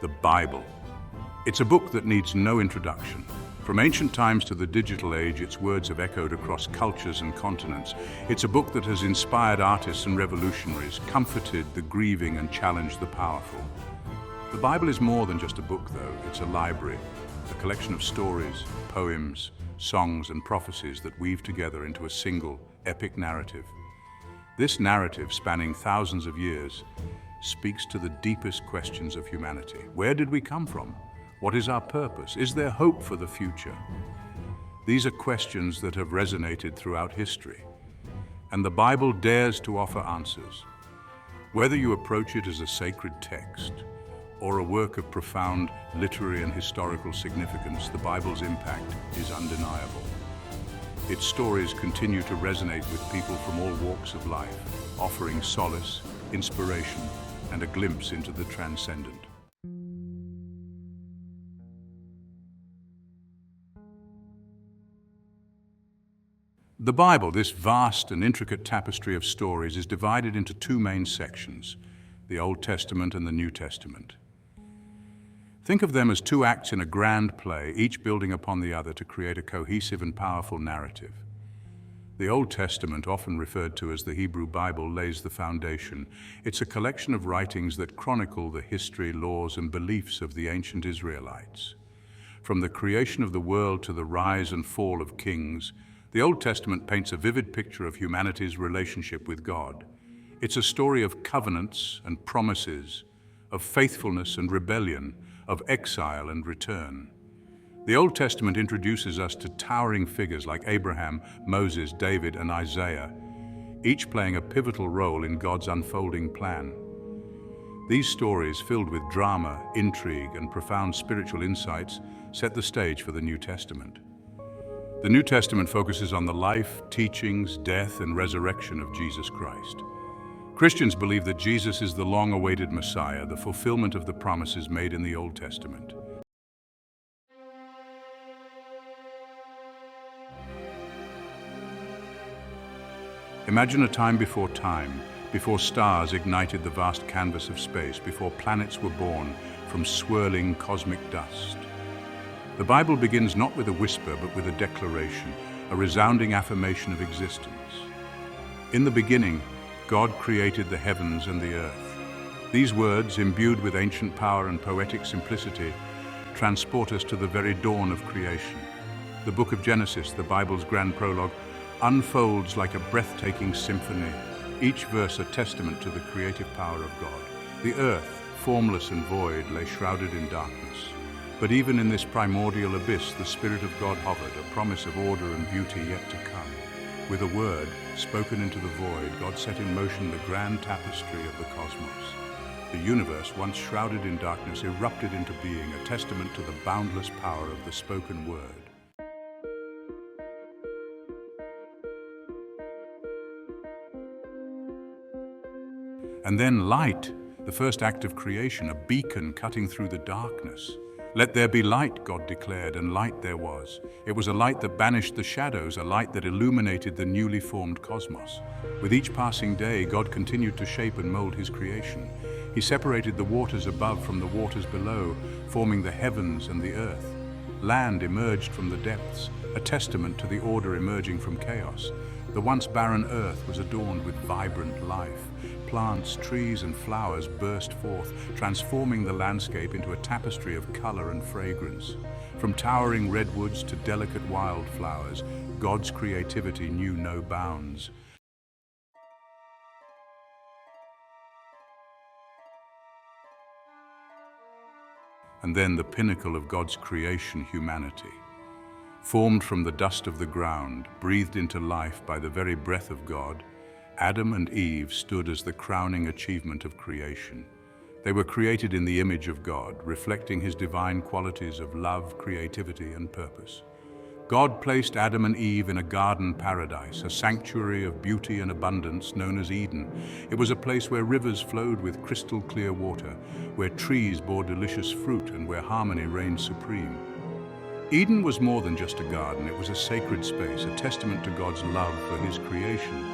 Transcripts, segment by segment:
the Bible. It's a book that needs no introduction. From ancient times to the digital age, its words have echoed across cultures and continents. It's a book that has inspired artists and revolutionaries, comforted the grieving and challenged the powerful. The Bible is more than just a book, though. It's a library, a collection of stories, poems, songs, and prophecies that weave together into a single, epic narrative. This narrative, spanning thousands of years, speaks to the deepest questions of humanity. Where did we come from? What is our purpose? Is there hope for the future? These are questions that have resonated throughout history, and the Bible dares to offer answers. Whether you approach it as a sacred text or a work of profound literary and historical significance, the Bible's impact is undeniable. Its stories continue to resonate with people from all walks of life, offering solace, inspiration, and a glimpse into the transcendent. The Bible, this vast and intricate tapestry of stories, is divided into two main sections, the Old Testament and the New Testament. Think of them as two acts in a grand play, each building upon the other to create a cohesive and powerful narrative. The Old Testament, often referred to as the Hebrew Bible, lays the foundation. It's a collection of writings that chronicle the history, laws, and beliefs of the ancient Israelites. From the creation of the world to the rise and fall of kings, the Old Testament paints a vivid picture of humanity's relationship with God. It's a story of covenants and promises, of faithfulness and rebellion, of exile and return. The Old Testament introduces us to towering figures like Abraham, Moses, David, and Isaiah, each playing a pivotal role in God's unfolding plan. These stories, filled with drama, intrigue, and profound spiritual insights, set the stage for the New Testament. The New Testament focuses on the life, teachings, death, and resurrection of Jesus Christ. Christians believe that Jesus is the long-awaited Messiah, the fulfillment of the promises made in the Old Testament. Imagine a time, before stars ignited the vast canvas of space, before planets were born from swirling cosmic dust. The Bible begins not with a whisper, but with a declaration, a resounding affirmation of existence. In the beginning, God created the heavens and the earth. These words, imbued with ancient power and poetic simplicity, transport us to the very dawn of creation. The book of Genesis, the Bible's grand prologue, unfolds like a breathtaking symphony, each verse a testament to the creative power of God. The earth, formless and void, lay shrouded in darkness. But even in this primordial abyss, the Spirit of God hovered, a promise of order and beauty yet to come. With a word spoken into the void, God set in motion the grand tapestry of the cosmos. The universe, once shrouded in darkness, erupted into being, a testament to the boundless power of the spoken word. And then light, the first act of creation, a beacon cutting through the darkness. Let there be light, God declared, and light there was. It was a light that banished the shadows, a light that illuminated the newly formed cosmos. With each passing day, God continued to shape and mold his creation. He separated the waters above from the waters below, forming the heavens and the earth. Land emerged from the depths, a testament to the order emerging from chaos. The once barren earth was adorned with vibrant life. Plants, trees, and flowers burst forth, transforming the landscape into a tapestry of color and fragrance. From towering redwoods to delicate wildflowers, God's creativity knew no bounds. And then the pinnacle of God's creation, humanity. Formed from the dust of the ground, breathed into life by the very breath of God, Adam and Eve stood as the crowning achievement of creation. They were created in the image of God, reflecting his divine qualities of love, creativity, and purpose. God placed Adam and Eve in a garden paradise, a sanctuary of beauty and abundance known as Eden. It was a place where rivers flowed with crystal clear water, where trees bore delicious fruit, and where harmony reigned supreme. Eden was more than just a garden. It was a sacred space, a testament to God's love for his creation.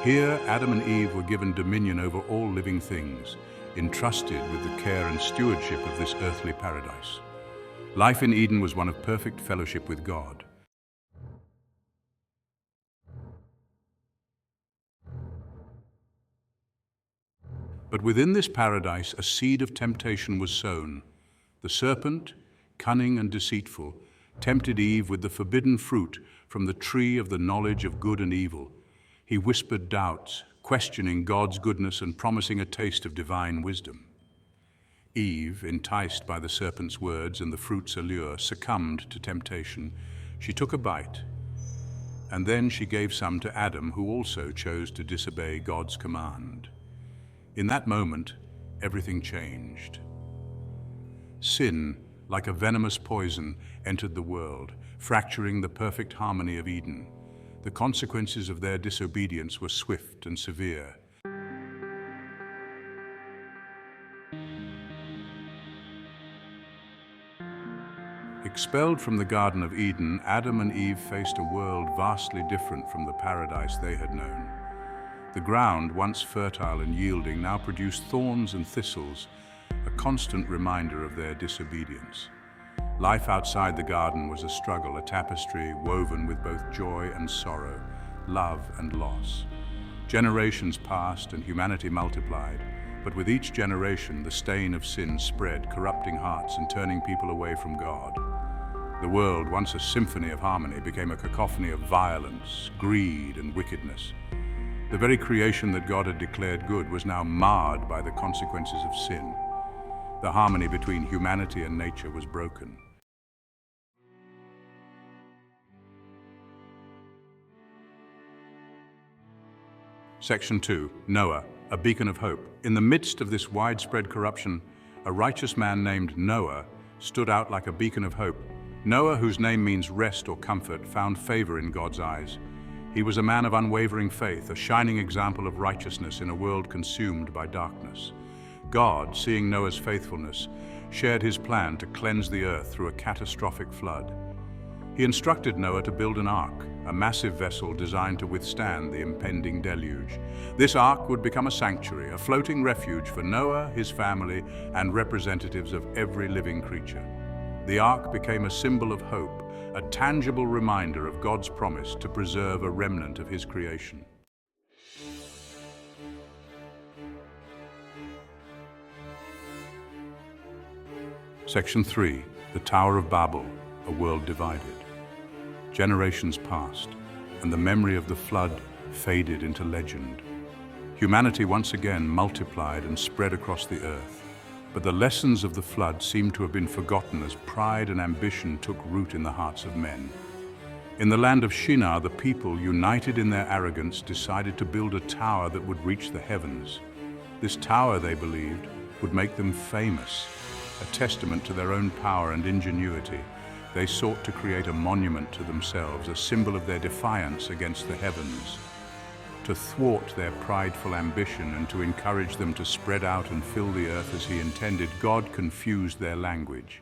Here, Adam and Eve were given dominion over all living things, entrusted with the care and stewardship of this earthly paradise. Life in Eden was one of perfect fellowship with God. But within this paradise, a seed of temptation was sown. The serpent, cunning and deceitful, tempted Eve with the forbidden fruit from the tree of the knowledge of good and evil. He whispered doubts, questioning God's goodness and promising a taste of divine wisdom. Eve, enticed by the serpent's words and the fruit's allure, succumbed to temptation. She took a bite, and then she gave some to Adam, who also chose to disobey God's command. In that moment, everything changed. Sin, like a venomous poison, entered the world, fracturing the perfect harmony of Eden. The consequences of their disobedience were swift and severe. Expelled from the Garden of Eden, Adam and Eve faced a world vastly different from the paradise they had known. The ground, once fertile and yielding, now produced thorns and thistles, a constant reminder of their disobedience. Life outside the garden was a struggle, a tapestry woven with both joy and sorrow, love and loss. Generations passed and humanity multiplied, but with each generation the stain of sin spread, corrupting hearts and turning people away from God. The world, once a symphony of harmony, became a cacophony of violence, greed and wickedness. The very creation that God had declared good was now marred by the consequences of sin. The harmony between humanity and nature was broken. Section 2. Noah, a beacon of hope. In the midst of this widespread corruption, a righteous man named Noah stood out like a beacon of hope. Noah, whose name means rest or comfort, found favor in God's eyes. He was a man of unwavering faith, a shining example of righteousness in a world consumed by darkness. God, seeing Noah's faithfulness, shared his plan to cleanse the earth through a catastrophic flood. He instructed Noah to build an ark, a massive vessel designed to withstand the impending deluge. This ark would become a sanctuary, a floating refuge for Noah, his family, and representatives of every living creature. The ark became a symbol of hope, a tangible reminder of God's promise to preserve a remnant of his creation. Section 3. The Tower of Babel, a world divided. Generations passed, and the memory of the flood faded into legend. Humanity once again multiplied and spread across the earth, but the lessons of the flood seemed to have been forgotten as pride and ambition took root in the hearts of men. In the land of Shinar, the people, united in their arrogance, decided to build a tower that would reach the heavens. This tower, they believed, would make them famous, a testament to their own power and ingenuity. They sought to create a monument to themselves, a symbol of their defiance against the heavens. To thwart their prideful ambition and to encourage them to spread out and fill the earth as he intended, God confused their language.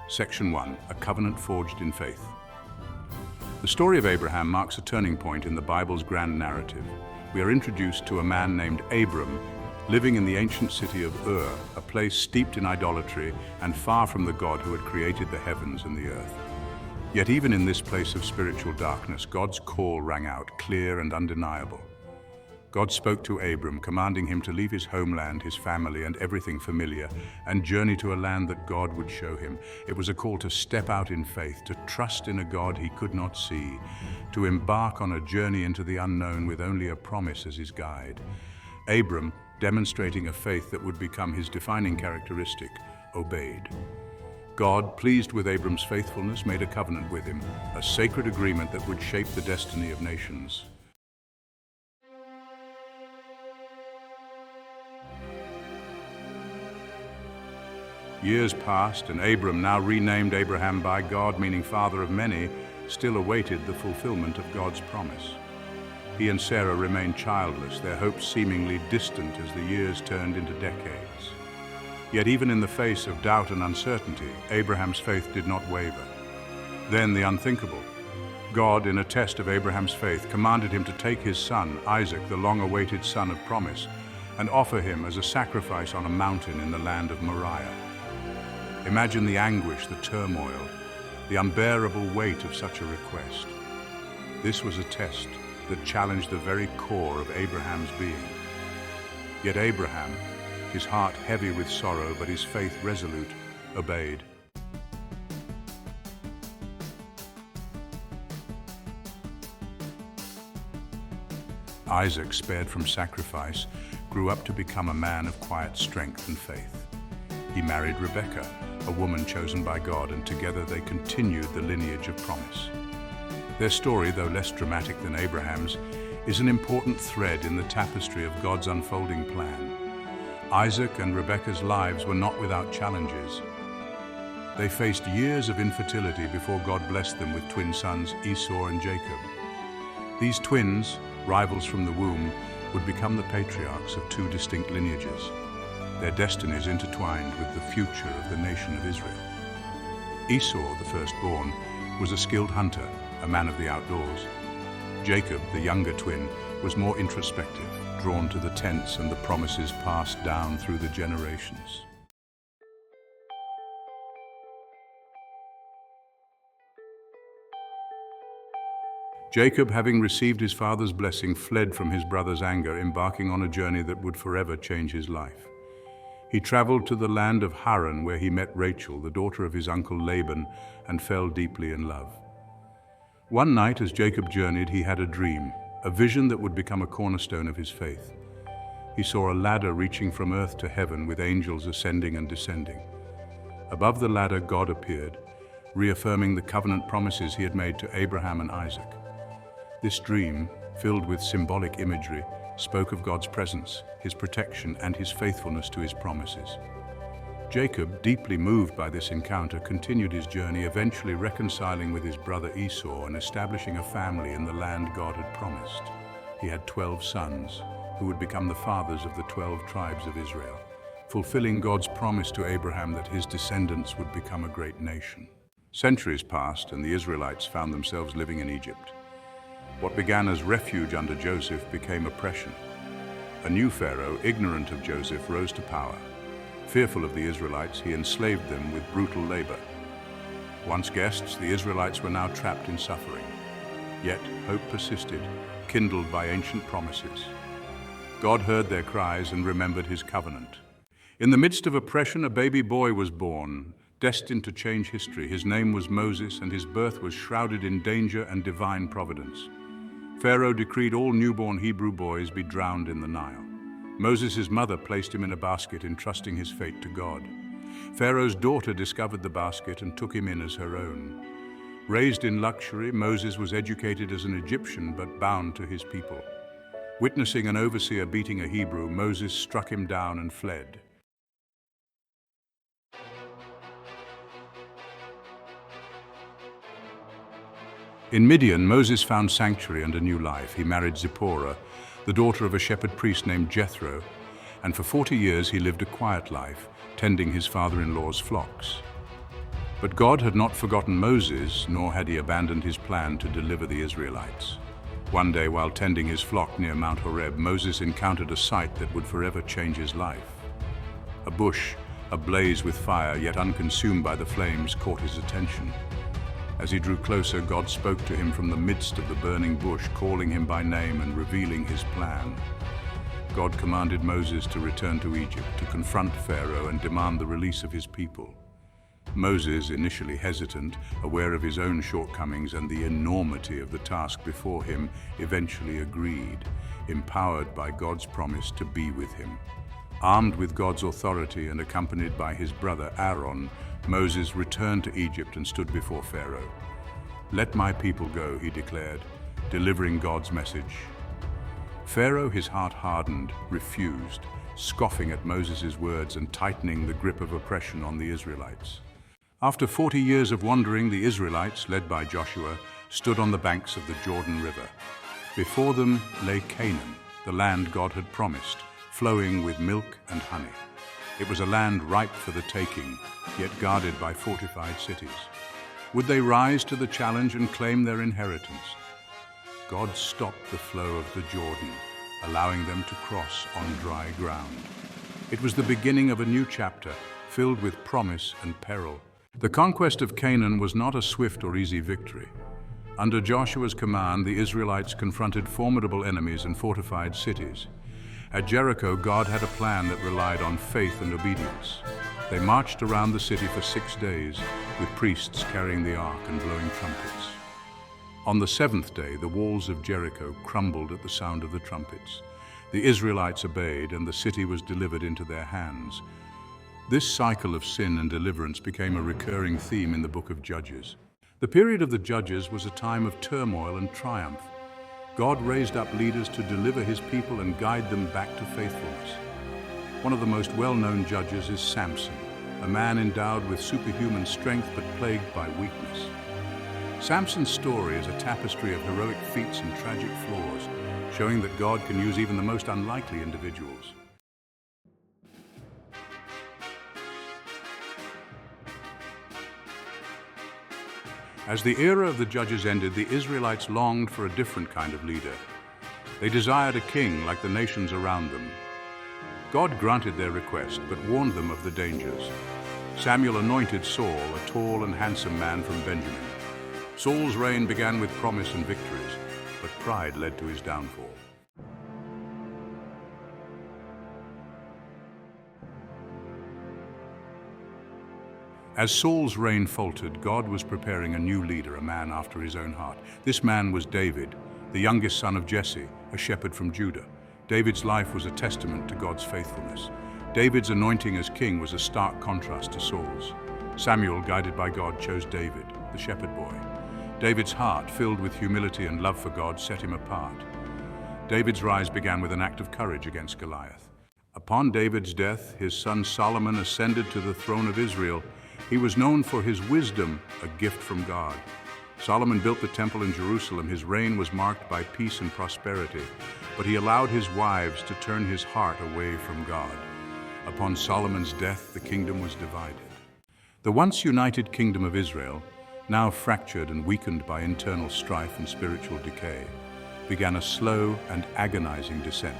Section 1. A covenant forged in faith. The story of Abraham marks a turning point in the Bible's grand narrative. We are introduced to a man named Abram, living in the ancient city of Ur, a place steeped in idolatry and far from the God who had created the heavens and the earth. Yet even in this place of spiritual darkness, God's call rang out, clear and undeniable. God spoke to Abram, commanding him to leave his homeland, his family, and everything familiar, and journey to a land that God would show him. It was a call to step out in faith, to trust in a God he could not see, to embark on a journey into the unknown with only a promise as his guide. Abram, demonstrating a faith that would become his defining characteristic, obeyed. God, pleased with Abram's faithfulness, made a covenant with him, a sacred agreement that would shape the destiny of nations. Years passed, and Abram, now renamed Abraham by God, meaning father of many, still awaited the fulfillment of God's promise. He and Sarah remained childless, their hopes seemingly distant as the years turned into decades. Yet even in the face of doubt and uncertainty, Abraham's faith did not waver. Then the unthinkable. God, in a test of Abraham's faith, commanded him to take his son, Isaac, the long-awaited son of promise, and offer him as a sacrifice on a mountain in the land of Moriah. Imagine the anguish, the turmoil, the unbearable weight of such a request. This was a test that challenged the very core of Abraham's being. Yet Abraham, his heart heavy with sorrow but his faith resolute, obeyed. Isaac, spared from sacrifice, grew up to become a man of quiet strength and faith. He married Rebekah, a woman chosen by God, and together they continued the lineage of promise. Their story, though less dramatic than Abraham's, is an important thread in the tapestry of God's unfolding plan. Isaac and Rebekah's lives were not without challenges. They faced years of infertility before God blessed them with twin sons, Esau and Jacob. These twins, rivals from the womb, would become the patriarchs of two distinct lineages, their destinies intertwined with the future of the nation of Israel. Esau, the firstborn, was a skilled hunter, a man of the outdoors. Jacob, the younger twin, was more introspective, drawn to the tents and the promises passed down through the generations. Jacob, having received his father's blessing, fled from his brother's anger, embarking on a journey that would forever change his life. He traveled to the land of Haran, where he met Rachel, the daughter of his uncle Laban, and fell deeply in love. One night, as Jacob journeyed, he had a dream, a vision that would become a cornerstone of his faith. He saw a ladder reaching from earth to heaven, with angels ascending and descending. Above the ladder, God appeared, reaffirming the covenant promises he had made to Abraham and Isaac. This dream, filled with symbolic imagery, spoke of God's presence, his protection, and his faithfulness to his promises. Jacob, deeply moved by this encounter, continued his journey, eventually reconciling with his brother Esau and establishing a family in the land God had promised. He had 12 sons, who would become the fathers of the 12 tribes of Israel, fulfilling God's promise to Abraham that his descendants would become a great nation. Centuries passed, and the Israelites found themselves living in Egypt. What began as refuge under Joseph became oppression. A new Pharaoh, ignorant of Joseph, rose to power. Fearful of the Israelites, he enslaved them with brutal labor. Once guests, the Israelites were now trapped in suffering. Yet hope persisted, kindled by ancient promises. God heard their cries and remembered his covenant. In the midst of oppression, a baby boy was born, destined to change history. His name was Moses, and his birth was shrouded in danger and divine providence. Pharaoh decreed all newborn Hebrew boys be drowned in the Nile. Moses' mother placed him in a basket, entrusting his fate to God. Pharaoh's daughter discovered the basket and took him in as her own. Raised in luxury, Moses was educated as an Egyptian but bound to his people. Witnessing an overseer beating a Hebrew, Moses struck him down and fled. In Midian, Moses found sanctuary and a new life. He married Zipporah, the daughter of a shepherd priest named Jethro, and for 40 years he lived a quiet life, tending his father-in-law's flocks. But God had not forgotten Moses, nor had he abandoned his plan to deliver the Israelites. One day, while tending his flock near Mount Horeb, Moses encountered a sight that would forever change his life. A bush, ablaze with fire, yet unconsumed by the flames, caught his attention. As he drew closer, God spoke to him from the midst of the burning bush, calling him by name and revealing his plan. God commanded Moses to return to Egypt, to confront Pharaoh and demand the release of his people. Moses, initially hesitant, aware of his own shortcomings and the enormity of the task before him, eventually agreed, empowered by God's promise to be with him. Armed with God's authority and accompanied by his brother Aaron, Moses returned to Egypt and stood before Pharaoh. "Let my people go," he declared, delivering God's message. Pharaoh, his heart hardened, refused, scoffing at Moses' words and tightening the grip of oppression on the Israelites. After 40 years of wandering, the Israelites, led by Joshua, stood on the banks of the Jordan River. Before them lay Canaan, the land God had promised, flowing with milk and honey. It was a land ripe for the taking, yet guarded by fortified cities. Would they rise to the challenge and claim their inheritance? God stopped the flow of the Jordan, allowing them to cross on dry ground. It was the beginning of a new chapter, filled with promise and peril. The conquest of Canaan was not a swift or easy victory. Under Joshua's command, the Israelites confronted formidable enemies and fortified cities. At Jericho, God had a plan that relied on faith and obedience. They marched around the city for 6 days, with priests carrying the ark and blowing trumpets. On the 7th day, the walls of Jericho crumbled at the sound of the trumpets. The Israelites obeyed, and the city was delivered into their hands. This cycle of sin and deliverance became a recurring theme in the book of Judges. The period of the Judges was a time of turmoil and triumph. God raised up leaders to deliver his people and guide them back to faithfulness. One of the most well-known judges is Samson, a man endowed with superhuman strength but plagued by weakness. Samson's story is a tapestry of heroic feats and tragic flaws, showing that God can use even the most unlikely individuals. As the era of the Judges ended, the Israelites longed for a different kind of leader. They desired a king like the nations around them. God granted their request, but warned them of the dangers. Samuel anointed Saul, a tall and handsome man from Benjamin. Saul's reign began with promise and victories, but pride led to his downfall. As Saul's reign faltered, God was preparing a new leader, a man after his own heart. This man was David, the youngest son of Jesse, a shepherd from Judah. David's life was a testament to God's faithfulness. David's anointing as king was a stark contrast to Saul's. Samuel, guided by God, chose David, the shepherd boy. David's heart, filled with humility and love for God, set him apart. David's rise began with an act of courage against Goliath. Upon David's death, his son Solomon ascended to the throne of Israel. He was known for his wisdom, a gift from God. Solomon built the temple in Jerusalem. His reign was marked by peace and prosperity, but he allowed his wives to turn his heart away from God. Upon Solomon's death, the kingdom was divided. The once united kingdom of Israel, now fractured and weakened by internal strife and spiritual decay, began a slow and agonizing descent.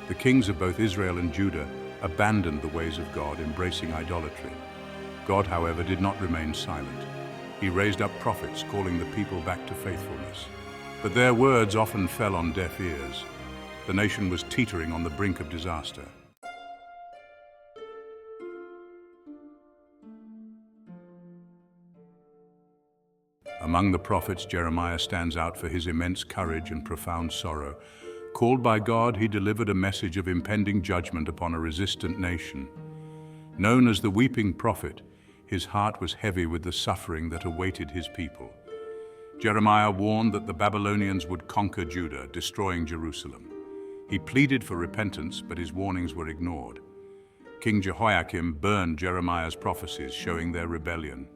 The kings of both Israel and Judah abandoned the ways of God, embracing idolatry. God, however, did not remain silent. He raised up prophets, calling the people back to faithfulness. But their words often fell on deaf ears. The nation was teetering on the brink of disaster. Among the prophets, Jeremiah stands out for his immense courage and profound sorrow. Called by God, he delivered a message of impending judgment upon a resistant nation. Known as the weeping prophet, his heart was heavy with the suffering that awaited his people. Jeremiah warned that the Babylonians would conquer Judah, destroying Jerusalem. He pleaded for repentance, but his warnings were ignored. King Jehoiakim burned Jeremiah's prophecies, showing their rebellion.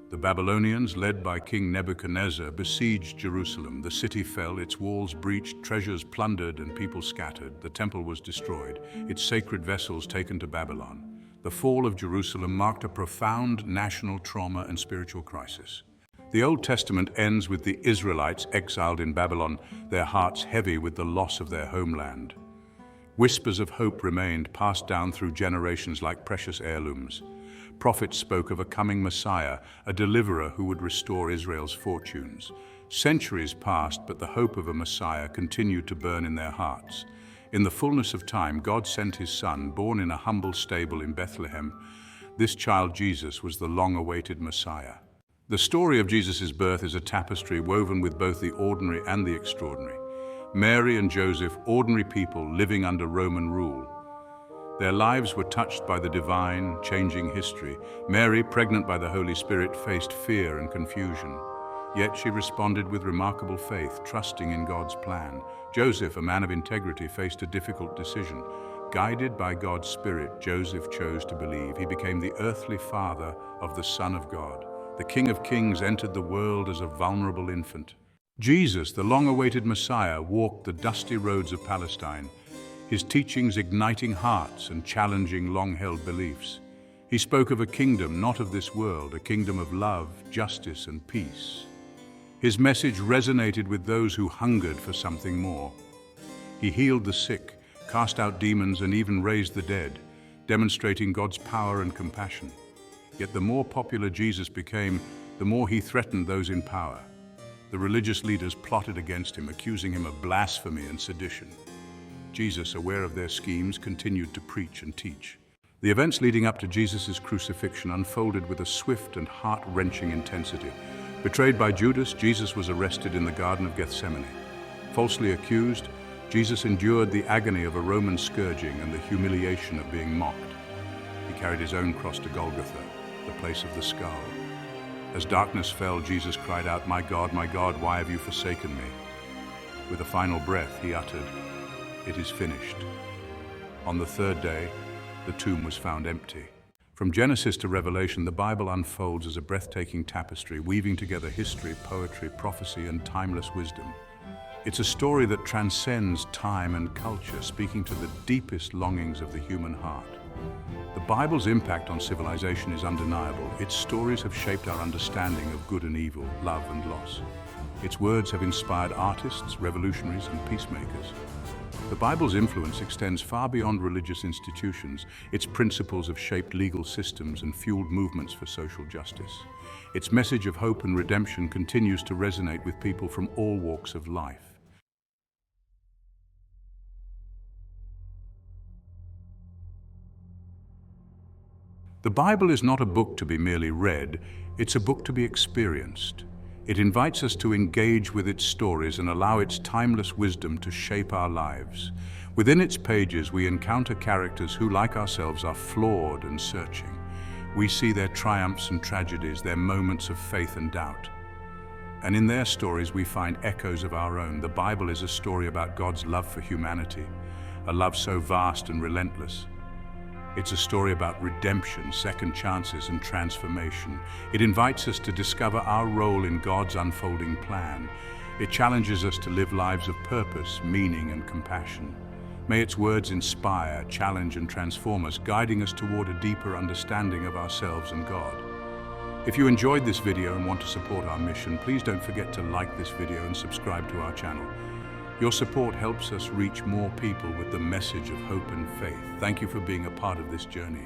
The Babylonians, led by King Nebuchadnezzar, besieged Jerusalem. The city fell, its walls breached, treasures plundered, and people scattered. The temple was destroyed, its sacred vessels taken to Babylon. The fall of Jerusalem marked a profound national trauma and spiritual crisis. The Old Testament ends with the Israelites exiled in Babylon, their hearts heavy with the loss of their homeland. Whispers of hope remained, passed down through generations like precious heirlooms. Prophets spoke of a coming Messiah, a deliverer who would restore Israel's fortunes. Centuries passed, but the hope of a Messiah continued to burn in their hearts. In the fullness of time, God sent his Son, born in a humble stable in Bethlehem. This child, Jesus, was the long-awaited Messiah. The story of Jesus' birth is a tapestry woven with both the ordinary and the extraordinary. Mary and Joseph, ordinary people living under Roman rule. Their lives were touched by the divine, changing history. Mary, pregnant by the Holy Spirit, faced fear and confusion. Yet she responded with remarkable faith, trusting in God's plan. Joseph, a man of integrity, faced a difficult decision. Guided by God's Spirit, Joseph chose to believe. He became the earthly father of the Son of God. The King of Kings entered the world as a vulnerable infant. Jesus, the long-awaited Messiah, walked the dusty roads of Palestine, his teachings igniting hearts and challenging long-held beliefs. He spoke of a kingdom not of this world, a kingdom of love, justice, and peace. His message resonated with those who hungered for something more. He healed the sick, cast out demons, and even raised the dead, demonstrating God's power and compassion. Yet the more popular Jesus became, the more he threatened those in power. The religious leaders plotted against him, accusing him of blasphemy and sedition. Jesus, aware of their schemes, continued to preach and teach. The events leading up to Jesus' crucifixion unfolded with a swift and heart-wrenching intensity. Betrayed by Judas, Jesus was arrested in the Garden of Gethsemane. Falsely accused, Jesus endured the agony of a Roman scourging and the humiliation of being mocked. He carried his own cross to Golgotha, the place of the skull. As darkness fell, Jesus cried out, my God, why have you forsaken me?" With a final breath, he uttered, "It is finished." On the third day, the tomb was found empty. From Genesis to Revelation, the Bible unfolds as a breathtaking tapestry, weaving together history, poetry, prophecy, and timeless wisdom. It's a story that transcends time and culture, speaking to the deepest longings of the human heart. The Bible's impact on civilization is undeniable. Its stories have shaped our understanding of good and evil, love and loss. Its words have inspired artists, revolutionaries, and peacemakers. The Bible's influence extends far beyond religious institutions. Its principles have shaped legal systems and fueled movements for social justice. Its message of hope and redemption continues to resonate with people from all walks of life. The Bible is not a book to be merely read, it's a book to be experienced. It invites us to engage with its stories and allow its timeless wisdom to shape our lives. Within its pages, we encounter characters who, like ourselves, are flawed and searching. We see their triumphs and tragedies, their moments of faith and doubt. And in their stories, we find echoes of our own. The Bible is a story about God's love for humanity, a love so vast and relentless. It's a story about redemption, second chances, and transformation. It invites us to discover our role in God's unfolding plan. It challenges us to live lives of purpose, meaning, and compassion. May its words inspire, challenge, and transform us, guiding us toward a deeper understanding of ourselves and God. If you enjoyed this video and want to support our mission, please don't forget to like this video and subscribe to our channel. Your support helps us reach more people with the message of hope and faith. Thank you for being a part of this journey.